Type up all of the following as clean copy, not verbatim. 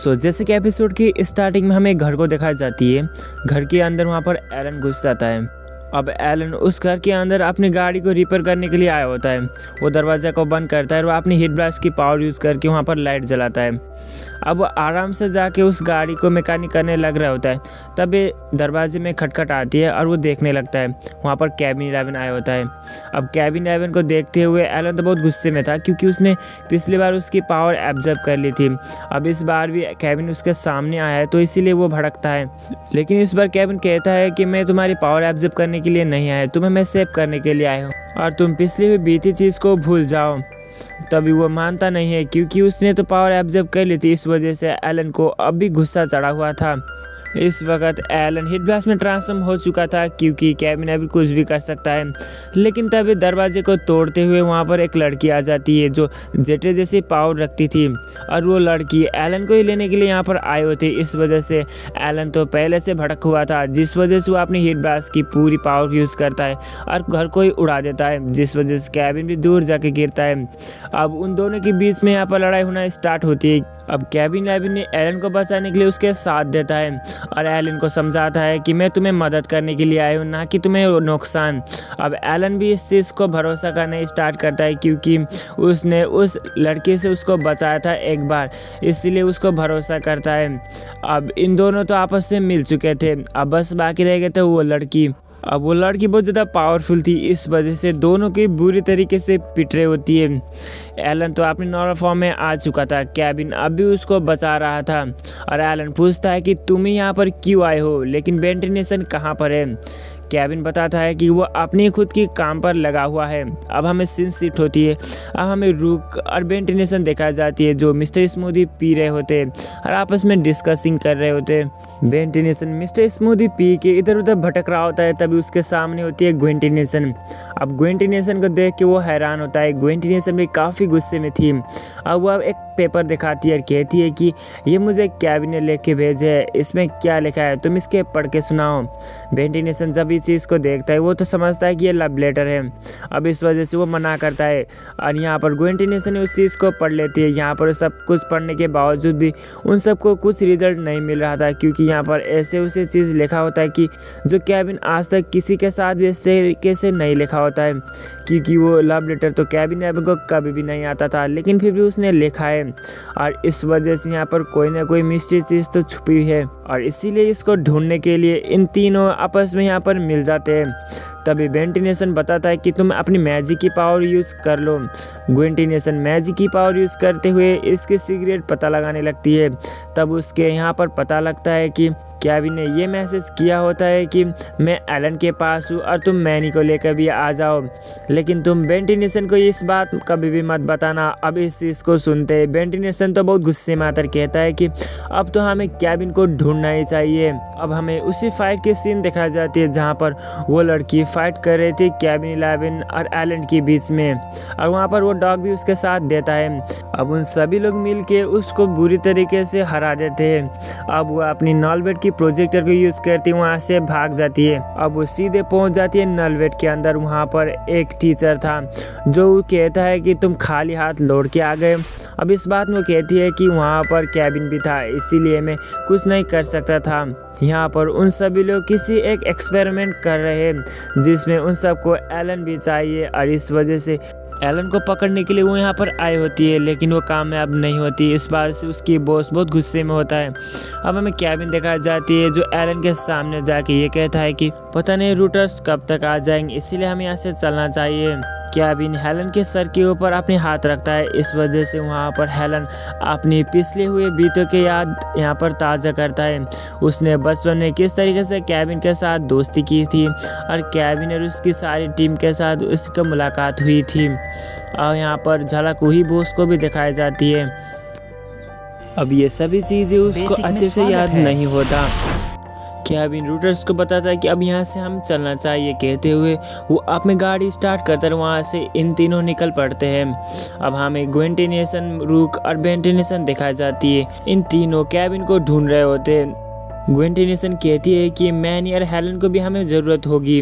जैसे कि एपिसोड की स्टार्टिंग में हमें घर को दिखाई जाती है। घर के अंदर वहाँ पर एलन घुस जाता है। अब एलन उस घर के अंदर अपनी गाड़ी को रिपेयर करने के लिए आया होता है। वो दरवाज़ा को बंद करता है और वो अपनी हीट ब्रश की पावर यूज़ करके वहाँ पर लाइट जलाता है। अब वो आराम से जाके उस गाड़ी को मैकेनिक करने लग रहा होता है। तभी दरवाजे में खटखट आती है और वो देखने लगता है। वहाँ पर केविन 11 आया होता है। अब केविन 11 को देखते हुए एलन तो बहुत गुस्से में था, क्योंकि उसने पिछली बार उसकी पावर एब्जॉर्ब कर ली थी। अब इस बार भी केविन उसके सामने आया है, तो इसीलिए वो भड़कता है। लेकिन इस बार केविन कहता है कि मैं तुम्हारी पावर एब्जॉर्ब करने के लिए नहीं आया, तुम्हें मैं सेव करने के लिए आया हूँ और तुम पिछली हुई बीती चीज़ को भूल जाओ। तभी वो मानता नहीं है, क्योंकि उसने तो पावर एब्जॉर्ब कर ली थी। इस वजह से एलन को अब भी गुस्सा चढ़ा हुआ था। इस वक्त एलन हीट ब्लास्ट में ट्रांसफॉर्म हो चुका था, क्योंकि केविन अभी कुछ भी कर सकता है। लेकिन तभी दरवाजे को तोड़ते हुए वहाँ पर एक लड़की आ जाती है जो जेटे जैसी पावर रखती थी, और वो लड़की एलन को ही लेने के लिए यहाँ पर आई होती। इस वजह से एलन तो पहले से भड़क हुआ था, जिस वजह से वो अपनी हीट ब्लास्ट की पूरी पावर यूज़ करता है और घर को ही उड़ा देता है, जिस वजह से केविन भी दूर जाके गिरता है। अब उन दोनों के बीच में यहाँ पर लड़ाई होना स्टार्ट होती है। अब केविन 11 ने एलन को बचाने के लिए उसके साथ देता है और एलन को समझाता है कि मैं तुम्हें मदद करने के लिए आया हूँ, ना कि तुम्हें नुकसान। अब एलन भी इस चीज़ को भरोसा करना स्टार्ट करता है, क्योंकि उसने उस लड़की से उसको बचाया था एक बार, इसीलिए उसको भरोसा करता है। अब इन दोनों तो आपस में मिल चुके थे, अब बस बाकी रह गए थे वो लड़की। अब वो लड़की बहुत ज़्यादा पावरफुल थी, इस वजह से दोनों की बुरी तरीके से पिट रही होती है। एलन तो अपनी नॉर्मल फॉर्म में आ चुका था, केविन अब भी उसको बचा रहा था। और एलन पूछता है कि तुम ही यहाँ पर क्यों आए हो, लेकिन वेंटिलेशन कहाँ पर है। केविन बताता है कि वो अपनी खुद की काम पर लगा हुआ है। अब हमें सीन शिफ्ट होती है। अब हमें रूक और वेंटिलेशन देखा जाती है, जो मिस्टर स्मूदी पी रहे होते और आपस में डिस्कसिंग कर रहे होते। वेंटिलेशन मिस्टर स्मूदी पी के इधर उधर भटक रहा होता है, तभी उसके सामने होती है ग्वेंटिनेशन। अब ग्वेंटिनेशन को देख के वो हैरान होता है। ग्वेंटिनेशन भी काफ़ी गुस्से में थी। अब वो एक पेपर दिखाती है और कहती है कि ये मुझे केविन ने लेके भेजे है, इसमें क्या लिखा है, तुम इसके पढ़ के सुनाओ। वेंटिलेशन जब इस चीज़ को देखता है, वो तो समझता है कि ये लव लेटर है। अब इस वजह से वो मना करता है और यहाँ पर ग्वेंटिनेशन उस चीज़ को पढ़ लेती है। यहाँ पर सब कुछ पढ़ने के बावजूद भी उन सबको कुछ रिजल्ट नहीं मिल रहा था, क्योंकि यहाँ पर ऐसे उसे चीज़ लिखा होता है कि जो केविन आज तक किसी के साथ भी इस तरीके से नहीं लिखा होता है, क्योंकि वो लव लेटर तो केविन को कभी भी नहीं आता था, लेकिन फिर भी उसने लिखा है। और इस वजह से यहाँ पर कोई ना कोई मिस्ट्री चीज़ तो छुपी हुई है, और इसीलिए इसको ढूंढने के लिए इन तीनों आपस में यहाँ पर मिल जाते हैं। तभी वेंटिलेशन बताता है कि तुम अपनी मैजिक की पावर यूज़ कर लो। ग्वेंटिनेशन मैजिक की पावर यूज़ करते हुए इसके सीक्रेट पता लगाने लगती है। तब उसके यहाँ पर पता लगता है कि केविन ने ये मैसेज किया होता है कि मैं एलन के पास हूँ और तुम मैनी को लेकर भी आ जाओ, लेकिन तुम वेंटिलेशन को इस बात कभी भी मत बताना। अब इस चीज़ को सुनते वेंटिलेशन तो बहुत गुस्से में आकर कहता है कि अब तो हमें केविन को ढूंढना ही चाहिए। अब हमें उसी फाइट की सीन दिखाई जाती है, जहाँ पर वो लड़की फाइट कर रही थी केविन 11 और एलन के बीच में, और वहाँ पर वो डॉग भी उसके साथ देता है। अब उन सभी लोग मिल के उसको बुरी तरीके से हरा देते हैं। अब वो अपनी नॉलवेट प्रोजेक्टर को यूज करती वहां से भाग जाती है। अब वो सीधे पहुंच जाती है नलवेट के अंदर। वहां पर एक टीचर था जो कहता है कि तुम खाली हाथ लौट के आ गए। अब इस बात में कहती है कि वहां पर केविन भी था, इसीलिए मैं कुछ नहीं कर सकता था। यहाँ पर उन सभी लोग किसी एक एक्सपेरिमेंट कर रहे हैं, जिसमें उन सबको एलन भी चाहिए, और इस वजह से एलन को पकड़ने के लिए वो यहाँ पर आई होती है, लेकिन वो कामयाब नहीं होती। इस बात से उसकी बॉस बहुत गुस्से में होता है। अब हमें केविन दिखाई जाती है, जो एलन के सामने जाके ये कहता है कि पता नहीं रूटर्स कब तक आ जाएंगे, इसीलिए हमें यहाँ से चलना चाहिए। केविन हेलन के सर के ऊपर अपने हाथ रखता है। इस वजह से वहाँ पर हेलन अपनी पिछले हुए बीतों की याद यहाँ पर ताज़ा करता है। उसने बचपन में किस तरीके से केविन के साथ दोस्ती की थी, और केविन और उसकी सारी टीम के साथ उसकी मुलाकात हुई थी। और यहाँ पर झलक हुई बॉस को भी दिखाई जाती है। अब ये सभी चीज़ें उसको अच्छे से याद नहीं होता। केविन रूटर्स को बताता है कि अब यहाँ से हम चलना चाहिए। कहते हुए वो अपनी गाड़ी स्टार्ट करता है, वहाँ से इन तीनों निकल पड़ते हैं। अब हमें ग्वेंटिनेशन, रूक और वेंटिलेशन दिखाई जाती है। इन तीनों केविन को ढूंढ रहे होते हैं। ग्वेन टेनिसन कहती है कि मैनी और हेलन को भी हमें ज़रूरत होगी,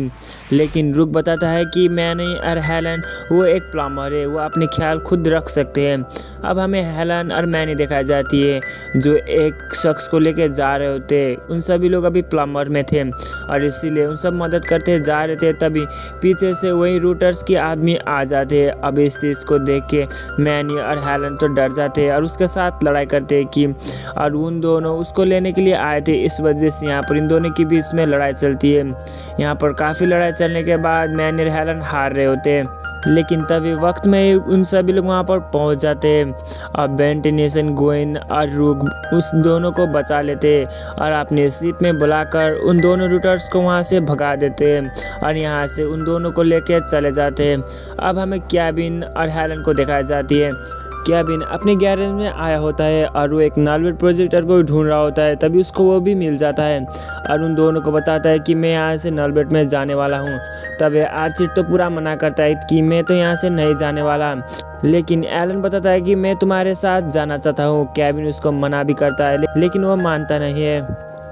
लेकिन रुक बताता है कि मैनी और हेलन वो एक प्लम्बर है, वो अपने ख्याल खुद रख सकते हैं। अब हमें हेलन और मैनी दिखाई जाती है जो एक शख्स को लेके जा रहे होते। उन सभी लोग अभी प्लम्बर में थे और इसीलिए उन सब मदद करते जा रहे थे, तभी पीछे से वही रूटर्स के आदमी आ जाते। अब इस चीज़ को देख के मैनी और हेलन तो डर जाते और उसके साथ लड़ाई करते कि और उन दोनों उसको लेने के लिए आए थे। इस वजह से यहाँ पर इन दोनों के बीच में लड़ाई चलती है। यहाँ पर काफ़ी लड़ाई चलने के बाद मैनी और हेलन हार रहे होते हैं, लेकिन तभी वक्त में उन सभी लोग वहाँ पर पहुँच जाते हैं। अब बेन टेनिसन, ग्वेन और रूक उस दोनों को बचा लेते और अपने शिप में बुलाकर उन दोनों रूटर्स को वहाँ से भगा देते हैं और यहाँ से उन दोनों को लेके चले जाते हैं। अब हमें केविन और हेलन को दिखाई जाती है। केविन अपने गैरेज में आया होता है और वो एक नॉलवेट प्रोजेक्टर को ढूंढ रहा होता है, तभी उसको वो भी मिल जाता है और उन दोनों को बताता है कि मैं यहाँ से नॉलवेट में जाने वाला हूँ। तब आर्चिड तो पूरा मना करता है कि मैं तो यहाँ से नहीं जाने वाला, लेकिन एलन बताता है कि मैं तुम्हारे साथ जाना चाहता हूँ। केविन उसको मना भी करता है, लेकिन वो मानता नहीं है।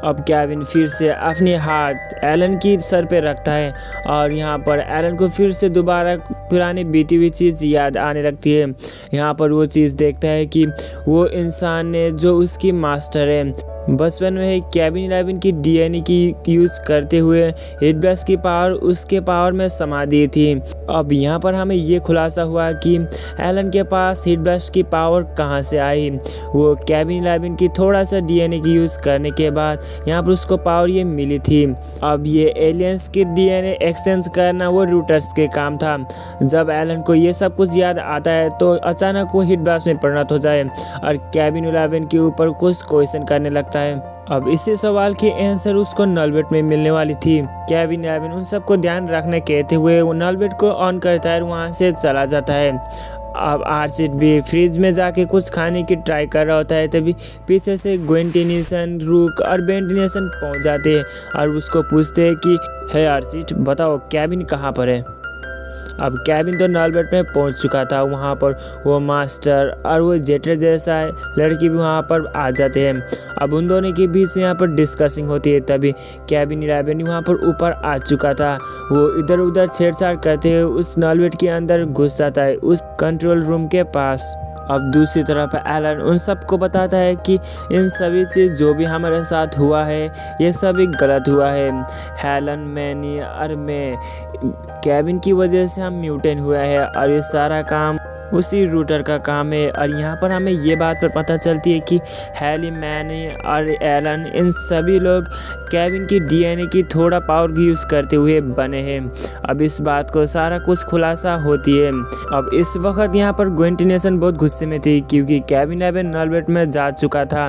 अब केविन फिर से अपने हाथ एलन की सर पे रखता है और यहाँ पर एलन को फिर से दोबारा पुरानी बीती हुई चीज़ याद आने लगती है। यहाँ पर वो चीज़ देखता है कि वो इंसान ने जो उसकी मास्टर है बचपन में केविन 11 की डीएनए की यूज़ करते हुए हिटब्लास्ट की पावर उसके पावर में समा दी थी। अब यहाँ पर हमें ये खुलासा हुआ कि एलन के पास हिटब्लास्ट की पावर कहाँ से आई। वो केविन 11 की थोड़ा सा डीएनए की यूज़ करने के बाद यहाँ पर उसको पावर ये मिली थी। अब ये एलियंस के डीएनए एक्सचेंज करना वो रूटर्स के काम था। जब एलन को ये सब कुछ याद आता है तो अचानक वो हिटब्लास्ट में परिणत हो जाए और केविन 11 के ऊपर कुछ क्वेश्चन करने लगता है। अब इसी सवाल की आंसर उसको नॉलवेट में मिलने वाली थी। केविन 11 उन सबको ध्यान रखने कहते हुए वो नॉलवेट को ऑन करता है और वहाँ से चला जाता है। अब आर्चिड भी फ्रिज में जाके कुछ खाने की ट्राई कर रहा होता है, तभी पीछे से ग्वेन टेनिसन, रूक और बेन टेनिसन पहुँच जाते हैं और उसको पूछते हैं कि हे आर्चिड बताओ केविन कहाँ पर है। अब केविन तो नॉलवेट में पहुंच चुका था। वहां पर वो मास्टर और वो जेटर जैसा लड़की भी वहां पर आ जाते हैं। अब उन दोनों के बीच यहाँ पर डिस्कसिंग होती है, तभी केविन 11 वहाँ पर ऊपर आ चुका था। वो इधर उधर छेड़छाड़ करते हुए उस नॉलवेट के अंदर घुस जाता है, उस कंट्रोल रूम के पास। अब दूसरी तरफ एलन उन सबको बताता है कि इन सभी चीज़ जो भी हमारे साथ हुआ है ये सभी गलत हुआ है। हेलन, मैनी और मैं केविन की वजह से हम म्यूटेंट हुआ है और ये सारा काम उसी रूटर का काम है। और यहाँ पर हमें ये बात पर पता चलती है कि हैली, मैनी और एलन इन सभी लोग केविन की डीएनए की थोड़ा पावर की यूज़ करते हुए बने हैं। अब इस बात को सारा कुछ खुलासा होती है। अब इस वक्त यहाँ पर ग्वेन टेनिसन बहुत गुस्से में थी क्योंकि केविन 11 नॉलवेट में जा चुका था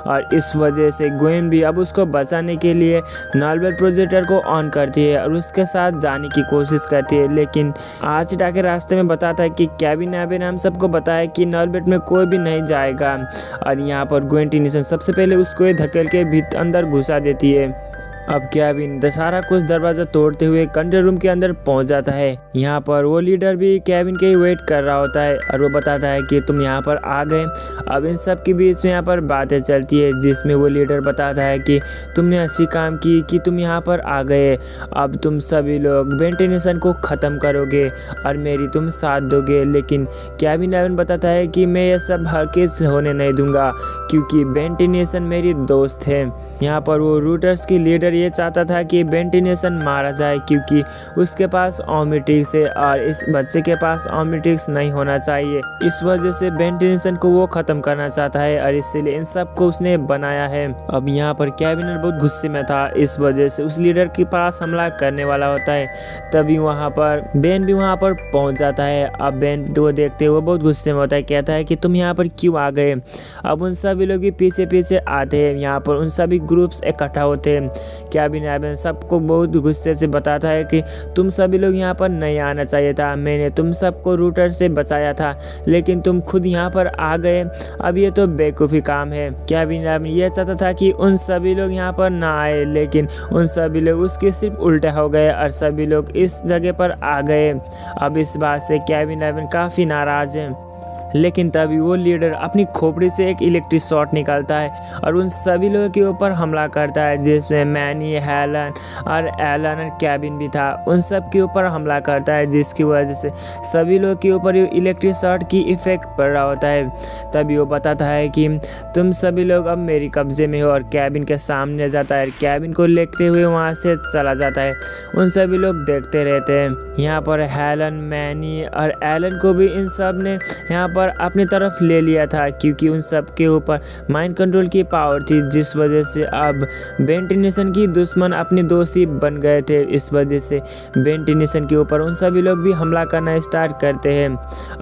और इस वजह से ग्वेन भी अब उसको बचाने के लिए नॉलवेट प्रोजेक्टर को ऑन करती है और उसके साथ जाने की कोशिश करती है, लेकिन आर्चिड आके रास्ते में बताता है कि केविन 11 हम सबको बताया कि नॉलवेट में कोई भी नहीं जाएगा। और यहाँ पर ग्वेन टेनिसन सबसे पहले उसको धकेल के अंदर घुसा देती है। अब केविन सारा कुछ दरवाज़ा तोड़ते हुए कंट्रोल रूम के अंदर पहुंच जाता है। यहाँ पर वो लीडर भी केविन के ही वेट कर रहा होता है और वो बताता है कि तुम यहाँ पर आ गए। अब इन सब के बीच में यहाँ पर बातें चलती है जिसमें वो लीडर बताता है कि तुमने अच्छी काम की कि तुम यहाँ पर आ गए। अब तुम सभी लोग बेन टेनिसन को ख़त्म करोगे और मेरी तुम साथ दोगे, लेकिन केविन 11 बताता है कि मैं ये सब हरगिज़ होने नहीं दूंगा क्योंकि बेन टेनिसन मेरी दोस्त है। यहाँ पर वो रूटर्स की लीडर ये चाहता था कि बेन टेनिसन मारा जाए क्योंकि उसके पास ओमनिट्रिक्स है और इस बच्चे के पास ओमनिट्रिक्स नहीं होना चाहिए। इस वजह से बेन टेनिसन को वो ख़त्म करना चाहता है और इसीलिए इन सब को उसने बनाया है। अब यहाँ पर केविन बहुत गुस्से में था, इस वजह से उस लीडर के पास हमला करने वाला होता है। तभी वहाँ पर बेन भी वहाँ पर पहुँच जाता है। अब बेन वो देखते हुए बहुत गुस्से में होता है, कहता है कि तुम यहाँ पर क्यों आ गए। अब उन सभी लोग भी पीछे पीछे आते हैं। यहाँ पर उन सभी ग्रुप्स इकट्ठा होते हैं। केविन 11 सबको बहुत गुस्से से बताता है कि तुम सभी लोग यहाँ पर नहीं आना चाहिए था, मैंने तुम सबको रूटर से बचाया था लेकिन तुम खुद यहाँ पर आ गए। अब ये तो बेवकूफ़ी काम है। केविन 11 ये चाहता था कि उन सभी लोग यहाँ पर ना आए, लेकिन उन सभी लोग उसके सिर्फ उल्टा हो गए और सभी लोग इस जगह पर आ गए। अब इस बात से केविन 11 काफ़ी नाराज़ है। लेकिन तभी वो लीडर अपनी खोपड़ी से एक इलेक्ट्रिक शॉट निकालता है और उन सभी लोगों के ऊपर हमला करता है, जिसमें मैनी, हेलन और एलन और केविन भी था। उन सब के ऊपर हमला करता है, जिसकी वजह से सभी लोग के ऊपर इलेक्ट्रिक शॉट की इफेक्ट पड़ रहा होता है। तभी वो बताता है कि तुम सभी लोग अब मेरी कब्जे में हो, और केविन के सामने जाता है, केविन को लेते हुए वहाँ से चला जाता है। उन सभी लोग देखते रहते हैं। यहाँ पर हेलन, मैनी और एलन को भी इन सब ने यहाँ पर अपनी तरफ ले लिया था, क्योंकि उन सब के ऊपर माइंड कंट्रोल की पावर थी, जिस वजह से अब बेन टेनिसन की दुश्मन अपनी दोस्ती बन गए थे। इस वजह से बेन टेनिसन के ऊपर उन सभी लोग भी हमला करना स्टार्ट करते हैं।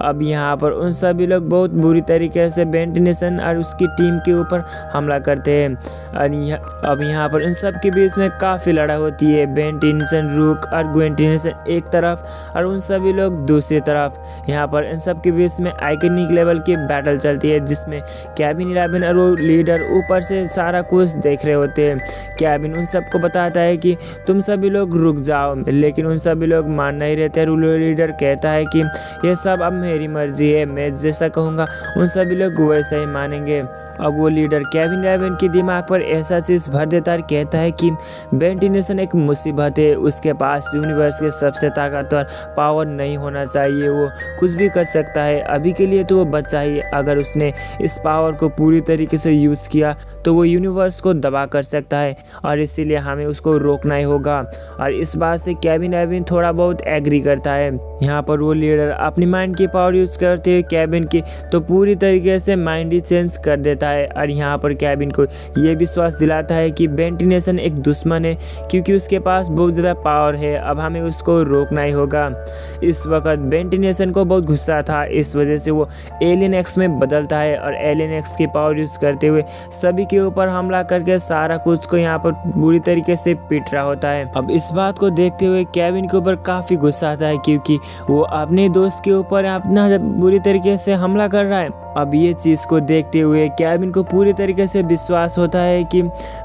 अब यहाँ पर उन सभी लोग बहुत बुरी तरीके से बेन टेनिसन और उसकी टीम के ऊपर हमला करते हैं। और अब यहाँ पर इन सब के बीच में काफ़ी लड़ाई होती है। बेन टेनिसन, रूक और ग्वेन टेनिसन एक तरफ और उन सभी लोग दूसरी तरफ। यहाँ पर इन सब के बीच में आइकनिक लेवल की बैटल चलती है, जिसमें केविन 11 और वो लीडर ऊपर से सारा कुछ देख रहे होते हैं। केविन उन सबको बताता है कि तुम सभी लोग रुक जाओ, लेकिन उन सभी लोग मान नहीं रहते। लीडर कहता है कि ये सब अब मेरी मर्जी है, मैं जैसा कहूँगा उन सभी लोग वैसा ही मानेंगे। अब वो लीडर केविन 11 के दिमाग पर ऐसा चीज़ भर देता है, कहता है कि बेन टेनिसन एक मुसीबत है, उसके पास यूनिवर्स के सबसे ताकतवर पावर नहीं होना चाहिए, वो कुछ भी कर सकता है। अभी के लिए तो वो बच्चा ही, अगर उसने इस पावर को पूरी तरीके से यूज़ किया तो वो यूनिवर्स को दबा कर सकता है, और इसीलिए हमें उसको रोकना ही होगा। और इस बात से केविन 11 थोड़ा बहुत एग्री करता है। यहाँ पर वो लीडर अपनी माइंड की पावर यूज़ करते हुए केविन की तो पूरी तरीके से माइंड ही चेंज कर देता है, और यहाँ पर केविन को ये विश्वास दिलाता है कि बेन टेनिसन एक दुश्मन है, क्योंकि उसके पास बहुत ज़्यादा पावर है, अब हमें उसको रोकना ही होगा। इस वक्त बेन टेनिसन को बहुत गुस्सा था, इस वजह से वो एलियन एक्स में बदलता है और एलियन एक्स की पावर यूज़ करते हुए सभी के ऊपर हमला करके सारा कुछ को यहाँ पर बुरी तरीके से पीट रहा होता है। अब इस बात को देखते हुए केविन के ऊपर काफ़ी गुस्सा आता है, क्योंकि वो अपने दोस्त के ऊपर अपना बुरी तरीके से हमला कर रहा है। अब ये चीज़ को देखते हुए केविन को पूरी तरीके से विश्वास होता है कि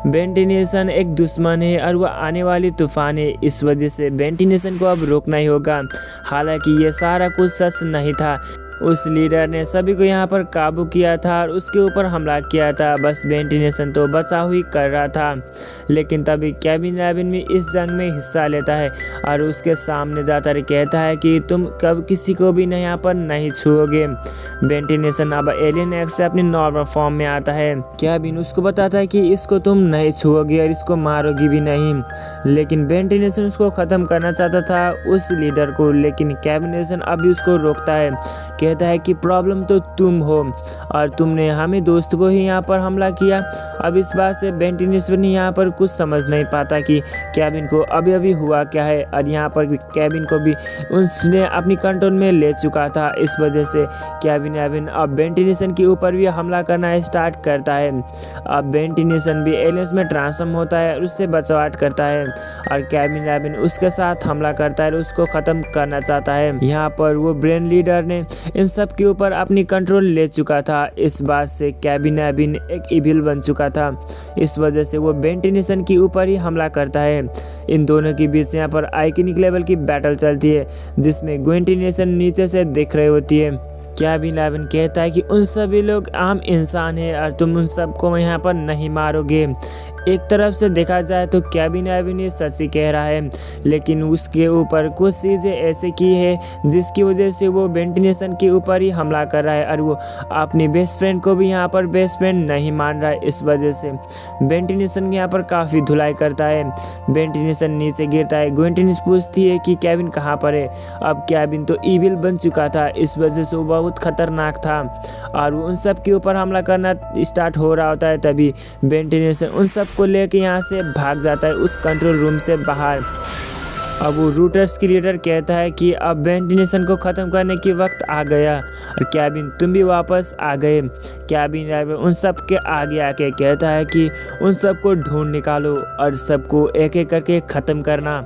बेन टेनिसन एक दुश्मन है और वह आने वाली तूफान है, इस वजह से बेन टेनिसन को अब रोकना ही होगा। हालांकि ये सारा कुछ सच नहीं था, उस लीडर ने सभी को यहाँ पर काबू किया था और उसके ऊपर हमला किया था, बस बेन टेनिसन तो बचाव ही कर रहा था। लेकिन तभी केविन 11 भी इस जंग में हिस्सा लेता है और उसके सामने जाता है, कहता है कि तुम कब किसी को भी यहाँ पर नहीं छुओगे। बेन टेनिसन अब एलियन एक्स से अपनी नॉर्मल फॉर्म में आता है। केविन उसको बताता है कि इसको तुम नहीं छुओगे और इसको मारोगी भी नहीं, लेकिन बेन टेनिसन उसको ख़त्म करना चाहता था उस लीडर को, लेकिन केविन 11 अभी उसको रोकता है, कहता है कि प्रॉब्लम तो तुम हो और तुमने हमें दोस्त को ही यहाँ पर हमला किया। अब इस बात से बेन टेनिसन यहाँ पर कुछ समझ नहीं पाता कि केविन को अभी अभी हुआ क्या है, और यहाँ पर केविन को भी उसने अपनी कंट्रोल में ले चुका था। इस वजह से केविन 11 अब बेन टेनिसन के ऊपर भी हमला करना स्टार्ट करता है। अब बेन टेनिसन भी एलियंस में ट्रांसफॉर्म होता है और उससे बचाव करता है, और केविन 11 उसके साथ हमला करता है और उसको ख़त्म करना चाहता है। यहाँ पर वो ब्रेन लीडर ने इन सब के ऊपर अपनी कंट्रोल ले चुका था। इस बात से केविन 11 एक इविल बन चुका था, इस वजह से वो बेन टेनिसन के ऊपर ही हमला करता है। इन दोनों के बीच यहाँ पर आइकनिक लेवल की बैटल चलती है, जिसमें ग्वेन टेनिसन नीचे से दिख रही होती है। केविन 11 कहता है कि उन सभी लोग आम इंसान हैं और तुम उन सबको यहाँ पर नहीं मारोगे। एक तरफ से देखा जाए तो केविन 11 ये सच ही कह रहा है, लेकिन उसके ऊपर कुछ चीज़ें ऐसे की है जिसकी वजह से वो बेन टेनिसन के ऊपर ही हमला कर रहा है, और वो अपनी बेस्ट फ्रेंड को भी यहाँ पर बेस्ट फ्रेंड नहीं मान रहा है। इस वजह से बेन टेनिसन यहाँ पर काफ़ी धुलाई करता है। बेन टेनिसन नीचे गिरता है। ग्वेन टेनिसन पूछती है कि केविन कहाँ पर है। अब केविन तो ईविल बन चुका था, इस वजह से वो बहुत खतरनाक था और वो उन सब के ऊपर हमला करना स्टार्ट हो रहा होता है। तभी बेन टेनिसन उन सब को लेके यहाँ से भाग जाता है उस कंट्रोल रूम से बाहर। अब वो रूटर्स की लीडर कहता है कि अब बेन टेनिसन को ख़त्म करने की वक्त आ गया और केविन तुम भी वापस आ गए। केविन उन सब के आगे आके कहता है कि उन सबको ढूंढ निकालो और सबको एक एक करके ख़त्म करना।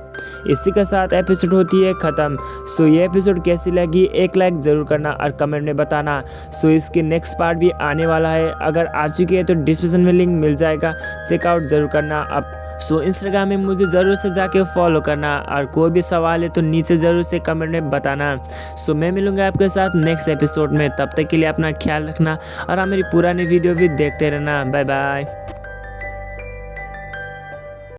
इसी के साथ एपिसोड होती है ख़त्म। सो ये एपिसोड कैसी लगी एक लाइक ज़रूर करना और कमेंट में बताना। सो इसकी नेक्स्ट पार्ट भी आने वाला है, अगर आ चुकी है तो डिस्क्रिप्शन में लिंक मिल जाएगा, चेकआउट ज़रूर करना। अब सो इंस्टाग्राम में मुझे ज़रूर से जाके फॉलो करना, और कोई भी सवाल है तो नीचे ज़रूर से कमेंट में बताना। सो मैं मिलूँगा आपके साथ नेक्स्ट एपिसोड में, तब तक के लिए अपना ख्याल रखना और मेरी पुरानी वीडियो भी देखते रहना। Bye bye.